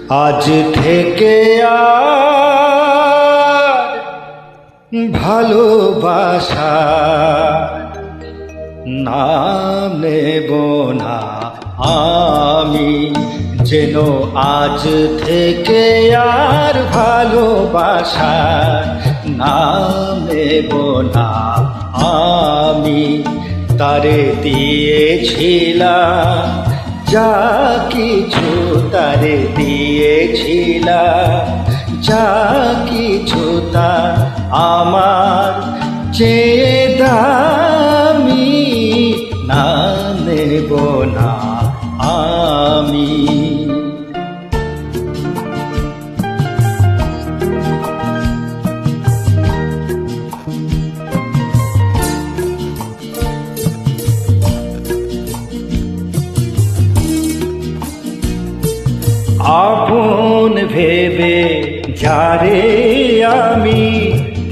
আজ থেকে আর ভালোবাসা নাম নেব না আমি, যেন আজ থেকে আর ভালোবাসা নাম নেব না আমি। তারে দিয়েছিলাম যা কিছু, তারে দিয়েছিলাম যা কিছু, তা আমার চেয়ে দামি না নেব না আমি। আপন ভেবে যারে আমি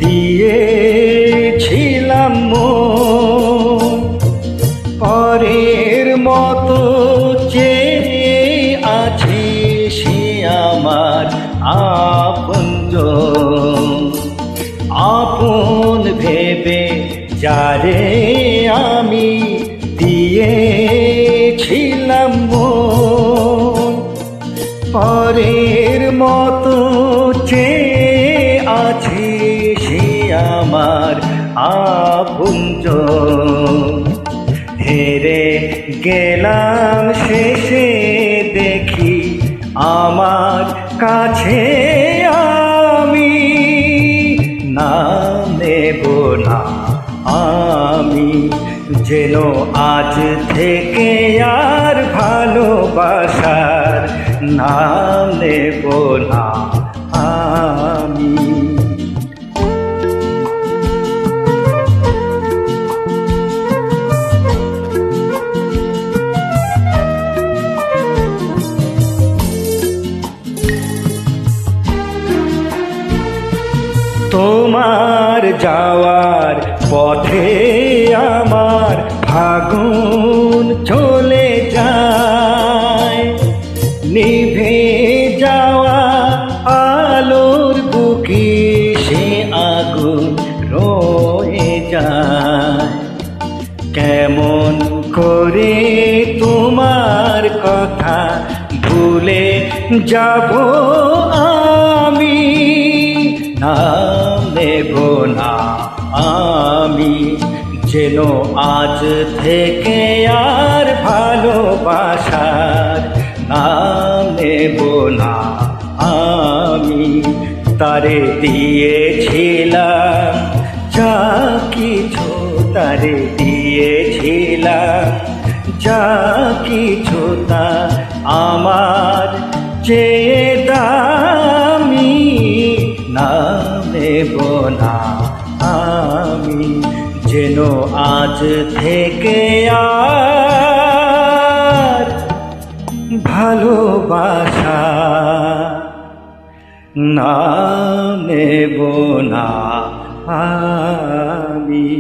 দিয়েছিলাম মন, পরের মতো চেয়ে আছে সে আমার আপনজন। আপন ভেবে যারে আমি দিয়েছিলাম মন, পরের মতো চেয়ে আছে সে আমার আপনজন। হেরে গেলাম শেষে দেখি আমার কাছে আমি নাম নেব না আমি, যেন আজ থেকে আর ভালোবাসার নাম নেব না আমি। তোমার যাওয়ার পথে আমার ফাগুন চলে যায়, নিভে যাওয়া আলোর বুকে সে আগুন রয়ে যায়। কেমন করে তোমার কথা ভুলে যাব আমি, নাম নেব না আমি, যেন আজ থেকে আর ভালোবাসার নাম নেব না আমি। তারে দিয়েছিলাম যা কিছু, তারে দিয়েছিলাম যা কিছু, তা আমার চেয়ে দামি নাম নেব না আমি, যেন আজ থেকে আর ভালোবাসা নাম নেব না আমি।